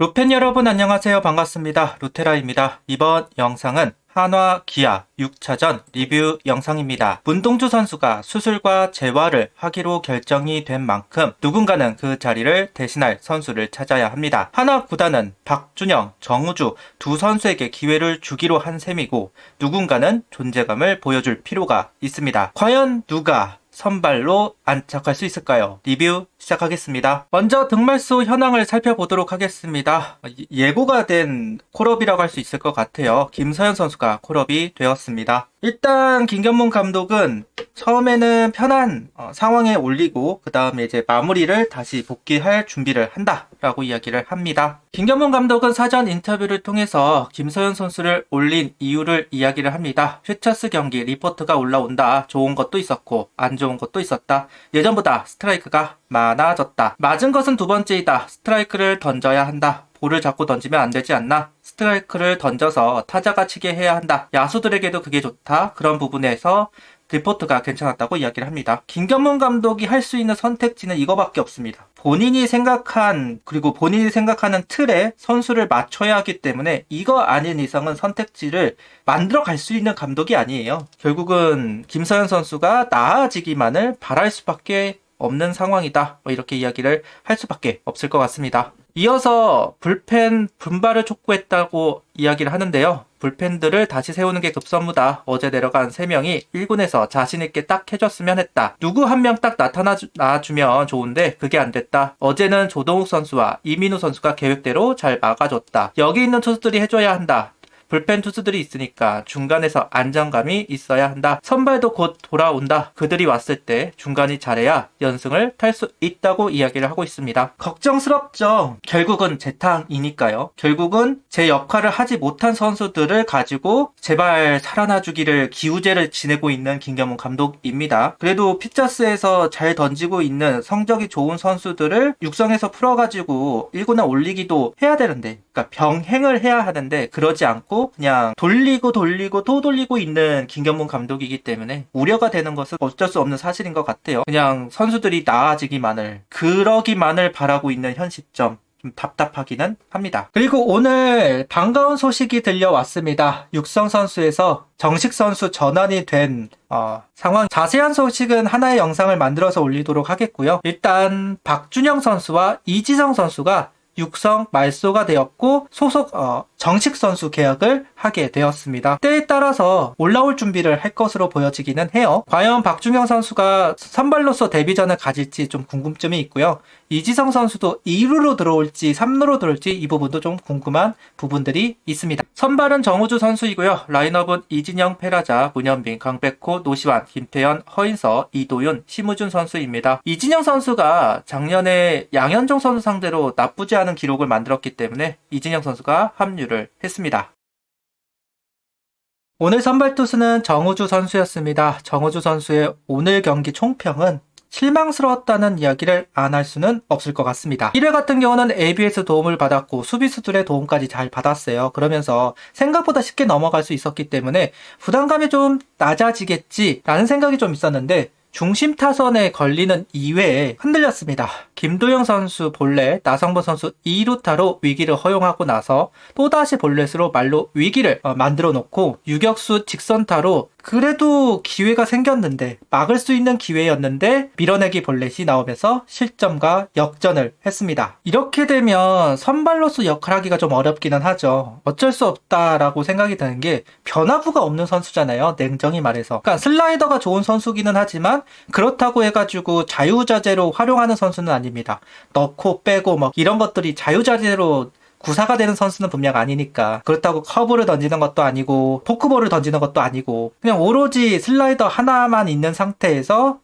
루펜 여러분 안녕하세요. 반갑습니다. 루테라입니다. 이번 영상은 한화 기아 6차전 리뷰 영상입니다. 문동주 선수가 수술과 재활을 하기로 결정이 된 만큼 누군가는 그 자리를 대신할 선수를 찾아야 합니다. 한화 구단은 박준영, 정우주 두 선수에게 기회를 주기로 한 셈이고 누군가는 존재감을 보여줄 필요가 있습니다. 과연 누가 선발로 안착할 수 있을까요? 리뷰 시작하겠습니다. 먼저 득말수 현황을 살펴보도록 하겠습니다. 예고가 된 콜업이라고 할 수 있을 것 같아요. 김서현 선수가 콜업이 되었습니다. 일단 김경문 감독은 처음에는 편한 상황에 올리고 그 다음에 이제 마무리를 다시 복귀할 준비를 한다라고 이야기를 합니다. 김경문 감독은 사전 인터뷰를 통해서 김서현 선수를 올린 이유를 이야기를 합니다. 퓨처스 경기 리포트가 올라온다. 좋은 것도 있었고 안 좋은 것도 있었다. 예전보다 스트라이크가 많아졌다. 맞은 것은 두 번째이다. 스트라이크를 던져야 한다. 볼을 잡고 던지면 안 되지 않나? 스트라이크를 던져서 타자가 치게 해야 한다. 야수들에게도 그게 좋다. 그런 부분에서 리포트가 괜찮았다고 이야기를 합니다. 김경문 감독이 할 수 있는 선택지는 이거밖에 없습니다. 본인이 생각하는 틀에 선수를 맞춰야 하기 때문에 이거 아닌 이상은 선택지를 만들어 갈 수 있는 감독이 아니에요. 결국은 김서현 선수가 나아지기만을 바랄 수밖에 없는 상황이다. 이렇게 이야기를 할 수밖에 없을 것 같습니다. 이어서 불펜 분발을 촉구했다고 이야기를 하는데요. 불펜들을 다시 세우는 게 급선무다. 어제 내려간 3명이 1군에서 자신있게 딱 해줬으면 했다. 누구 한 명 딱 나타나주면 좋은데 그게 안 됐다. 어제는 조동욱 선수와 이민우 선수가 계획대로 잘 막아줬다. 여기 있는 투수들이 해줘야 한다. 불펜 투수들이 있으니까 중간에서 안정감이 있어야 한다. 선발도 곧 돌아온다. 그들이 왔을 때 중간이 잘해야 연승을 탈 수 있다고 이야기를 하고 있습니다. 걱정스럽죠. 결국은 제 탕이니까요. 결국은 제 역할을 하지 못한 선수들을 가지고 제발 살아나주기를 기우제를 지내고 있는 김경문 감독입니다. 그래도 피처스에서 잘 던지고 있는 성적이 좋은 선수들을 육성해서 풀어가지고 1군에 올리기도 해야 되는데, 그러니까 병행을 해야 하는데 그러지 않고 그냥 돌리고 또 돌리고 있는 김경문 감독이기 때문에 우려가 되는 것은 어쩔 수 없는 사실인 것 같아요. 그냥 선수들이 그러기만을 바라고 있는 현 시점. 좀 답답하기는 합니다. 그리고 오늘 반가운 소식이 들려왔습니다. 육성 선수에서 정식 선수 전환이 된 상황. 자세한 소식은 하나의 영상을 만들어서 올리도록 하겠고요. 일단 박준영 선수와 이지성 선수가 육성 말소가 되었고 소속 정식 선수 계약을 하게 되었습니다. 때에 따라서 올라올 준비를 할 것으로 보여지기는 해요. 과연 박준영 선수가 선발로서 데뷔전을 가질지 좀 궁금점이 있고요. 이지성 선수도 2루로 들어올지 3루로 들어올지 이 부분도 좀 궁금한 부분들이 있습니다. 선발은 정우주 선수이고요. 라인업은 이진영, 페라자, 문현빈, 강백호, 노시환, 김태현, 허인서, 이도윤, 심우준 선수입니다. 이진영 선수가 작년에 양현종 선수 상대로 나쁘지 않은 기록을 만들었기 때문에 이진영 선수가 합류를 했습니다. 오늘 선발 투수는 정우주 선수였습니다. 정우주 선수의 오늘 경기 총평은 실망스러웠다는 이야기를 안 할 수는 없을 것 같습니다. 1회 같은 경우는 ABS 도움을 받았고 수비수들의 도움까지 잘 받았어요. 그러면서 생각보다 쉽게 넘어갈 수 있었기 때문에 부담감이 좀 낮아지겠지라는 생각이 좀 있었는데 중심 타선에 걸리는 이외에 흔들렸습니다. 김도영 선수 볼넷, 나성범 선수 2루타로 위기를 허용하고 나서 또다시 볼넷으로 말로 위기를 만들어 놓고 유격수 직선타로 그래도 기회가 생겼는데 막을 수 있는 기회였는데 밀어내기 볼넷이 나오면서 실점과 역전을 했습니다. 이렇게 되면 선발로서 역할하기가 좀 어렵기는 하죠. 어쩔 수 없다라고 생각이 드는 게 변화구가 없는 선수잖아요. 냉정히 말해서. 그러니까 슬라이더가 좋은 선수기는 하지만 그렇다고 해가지고 자유자재로 활용하는 선수는 아닙니다. 넣고 빼고 막 이런 것들이 자유자재로 구사가 되는 선수는 분명 아니니까. 그렇다고 커브를 던지는 것도 아니고 포크볼을 던지는 것도 아니고 그냥 오로지 슬라이더 하나만 있는 상태에서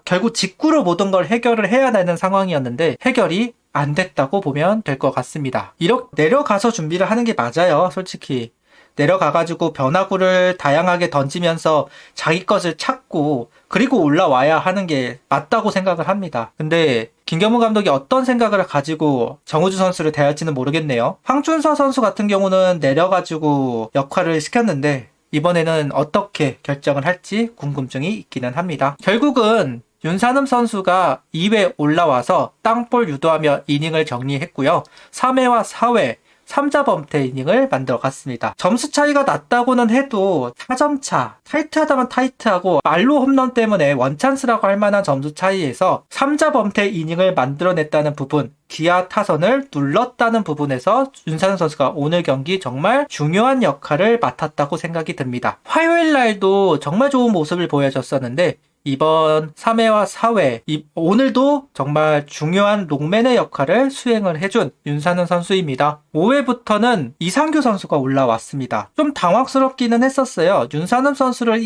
결국 직구로 모든 걸 해결을 해야 되는 상황이었는데 해결이 안 됐다고 보면 될 것 같습니다. 이렇게 내려가서 준비를 하는 게 맞아요. 솔직히 내려가가지고 변화구를 다양하게 던지면서 자기 것을 찾고 그리고 올라와야 하는 게 맞다고 생각을 합니다. 근데 김경문 감독이 어떤 생각을 가지고 정우주 선수를 대할지는 모르겠네요. 황준서 선수 같은 경우는 내려가지고 역할을 시켰는데 이번에는 어떻게 결정을 할지 궁금증이 있기는 합니다. 결국은 윤산음 선수가 2회 올라와서 땅볼 유도하며 이닝을 정리했고요. 3회와 4회 3자 범퇴 이닝을 만들어 갔습니다. 점수 차이가 났다고는 해도 4점 차, 타이트하다면 타이트하고 말로 홈런 때문에 원찬스라고 할 만한 점수 차이에서 3자 범퇴 이닝을 만들어냈다는 부분, 기아 타선을 눌렀다는 부분에서 윤산음 선수가 오늘 경기 정말 중요한 역할을 맡았다고 생각이 듭니다. 화요일 날도 정말 좋은 모습을 보여줬었는데 이번 3회와 4회, 오늘도 정말 중요한 롱맨의 역할을 수행을 해준 윤산음 선수입니다. 5회부터는 이상규 선수가 올라왔습니다. 좀 당황스럽기는 했었어요. 윤산음 선수를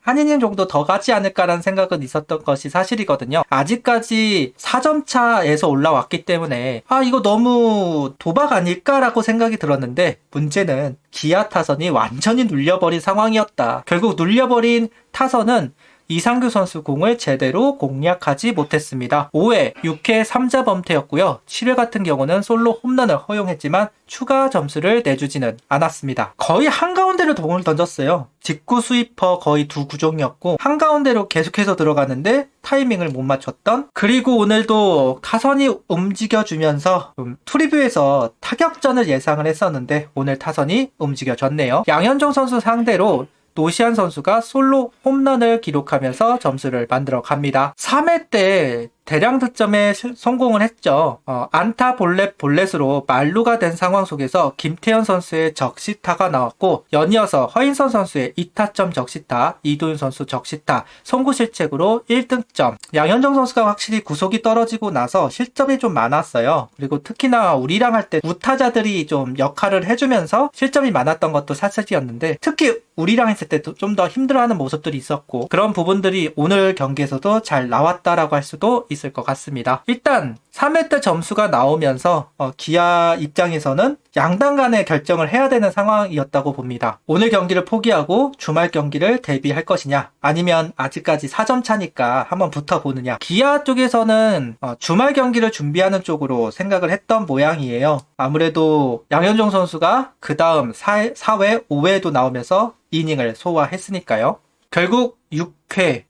한 이닝 정도 더 가지 않을까라는 생각은 있었던 것이 사실이거든요. 아직까지 4점 차에서 올라왔기 때문에 이거 너무 도박 아닐까라고 생각이 들었는데 문제는 기아 타선이 완전히 눌려버린 상황이었다. 결국 눌려버린 타선은 이상규 선수 공을 제대로 공략하지 못했습니다. 5회, 6회 3자 범퇴였고요. 7회 같은 경우는 솔로 홈런을 허용했지만 추가 점수를 내주지는 않았습니다. 거의 한가운데로 공을 던졌어요. 직구 스위퍼 거의 두 구종이었고 한가운데로 계속해서 들어가는데 타이밍을 못 맞췄던, 그리고 오늘도 타선이 움직여주면서 투리뷰에서 타격전을 예상을 했었는데 오늘 타선이 움직여줬네요. 양현종 선수 상대로 노시안 선수가 솔로 홈런을 기록하면서 점수를 만들어 갑니다. 3회 때 대량 득점에 성공을 했죠. 안타 볼넷으로 만루가 된 상황 속에서 김태현 선수의 적시타가 나왔고 연이어서 허인선 선수의 2타점 적시타, 이도윤 선수 적시타, 송구실책으로 1득점. 양현종 선수가 확실히 구속이 떨어지고 나서 실점이 좀 많았어요. 그리고 특히나 우리랑 할 때 우타자들이 좀 역할을 해주면서 실점이 많았던 것도 사실이었는데 특히 우리랑 했을 때 좀 더 힘들어하는 모습들이 있었고 그런 부분들이 오늘 경기에서도 잘 나왔다라고 할 수도 있을 것 같습니다. 일단 3회 때 점수가 나오면서 기아 입장에서는 양당 간의 결정을 해야 되는 상황이었다고 봅니다. 오늘 경기를 포기하고 주말 경기를 대비할 것이냐, 아니면 아직까지 4점 차니까 한번 붙어보느냐. 기아 쪽에서는 주말 경기를 준비하는 쪽으로 생각을 했던 모양이에요. 아무래도 양현종 선수가 그 다음 4회, 5회에도 나오면서 이닝을 소화했으니까요. 결국 6회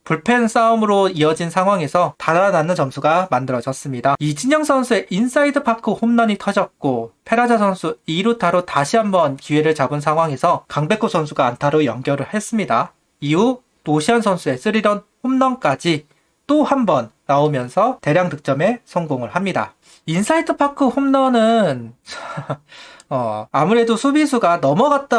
불펜 싸움으로 이어진 상황에서 달아나는 점수가 만들어졌습니다. 이진영 선수의 인사이드 파크 홈런이 터졌고 페라자 선수 2루타로 다시 한번 기회를 잡은 상황에서 강백호 선수가 안타로 연결을 했습니다. 이후 노시안 선수의 3런 홈런까지 또 한 번 나오면서 대량 득점에 성공을 합니다. 인사이드 파크 홈런은 아무래도 수비수가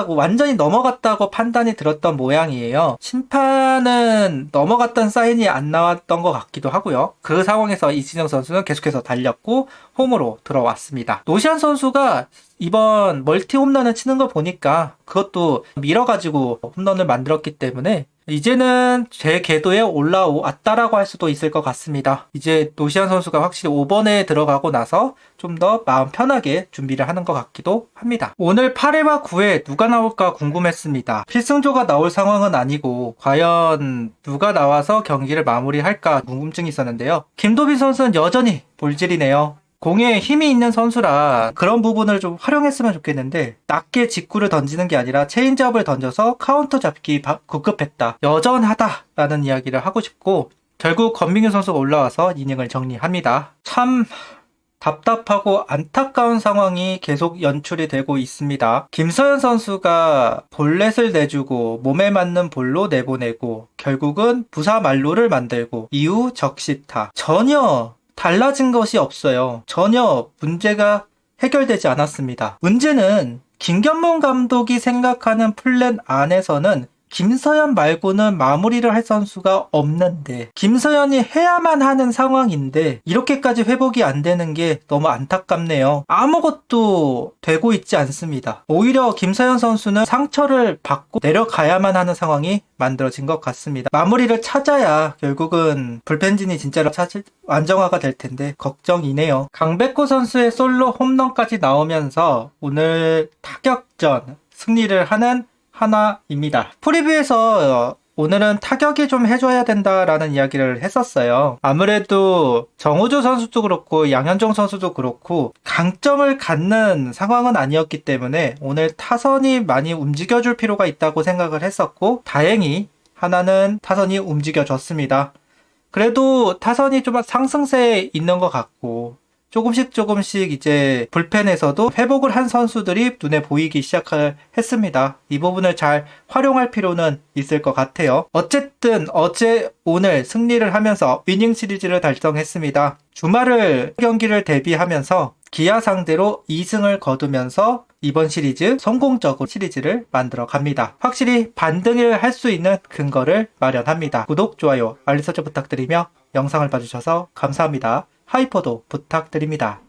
완전히 넘어갔다고 판단이 들었던 모양이에요. 심판은 넘어갔던 사인이 안 나왔던 것 같기도 하고요. 그 상황에서 이진영 선수는 계속해서 달렸고 홈으로 들어왔습니다. 노시안 선수가 이번 멀티 홈런을 치는 거 보니까 그것도 밀어가지고 홈런을 만들었기 때문에 이제는 제 궤도에 올라왔다라고 할 수도 있을 것 같습니다. 이제 노시안 선수가 확실히 5번에 들어가고 나서 좀 더 마음 편하게 준비를 하는 것 같기도 합니다. 오늘 8회와 9회 누가 나올까 궁금했습니다. 필승조가 나올 상황은 아니고 과연 누가 나와서 경기를 마무리할까 궁금증이 있었는데요. 김도빈 선수는 여전히 볼질이네요. 공에 힘이 있는 선수라 그런 부분을 좀 활용했으면 좋겠는데 낮게 직구를 던지는 게 아니라 체인지업을 던져서 카운터 잡기 급급했다. 여전하다라는 이야기를 하고 싶고 결국 권민규 선수가 올라와서 이닝을 정리합니다. 참 답답하고 안타까운 상황이 계속 연출이 되고 있습니다. 김서현 선수가 볼넷을 내주고 몸에 맞는 볼로 내보내고 결국은 부사 만루를 만들고 이후 적시타. 전혀 달라진 것이 없어요. 전혀 문제가 해결되지 않았습니다. 문제는 김견문 감독이 생각하는 플랜 안에서는 김서현 말고는 마무리를 할 선수가 없는데 김서현이 해야만 하는 상황인데 이렇게까지 회복이 안 되는 게 너무 안타깝네요. 아무것도 되고 있지 않습니다. 오히려 김서현 선수는 상처를 받고 내려가야만 하는 상황이 만들어진 것 같습니다. 마무리를 찾아야 결국은 불펜진이 진짜로 안정화가 될 텐데 걱정이네요. 강백호 선수의 솔로 홈런까지 나오면서 오늘 타격전 승리를 하는 하나입니다. 프리뷰에서 오늘은 타격이 좀 해줘야 된다라는 이야기를 했었어요. 아무래도 정우조 선수도 그렇고 양현종 선수도 그렇고 강점을 갖는 상황은 아니었기 때문에 오늘 타선이 많이 움직여줄 필요가 있다고 생각을 했었고 다행히 하나는 타선이 움직여줬습니다. 그래도 타선이 좀 상승세에 있는 것 같고 조금씩 이제 불펜에서도 회복을 한 선수들이 눈에 보이기 시작했습니다. 이 부분을 잘 활용할 필요는 있을 것 같아요. 어쨌든 어제 오늘 승리를 하면서 위닝 시리즈를 달성했습니다. 주말을 경기를 대비하면서 기아 상대로 2승을 거두면서 이번 시리즈 성공적으로 시리즈를 만들어 갑니다. 확실히 반등을 할 수 있는 근거를 마련합니다. 구독, 좋아요, 알림 설정 부탁드리며 영상을 봐주셔서 감사합니다. 하이퍼도 부탁드립니다.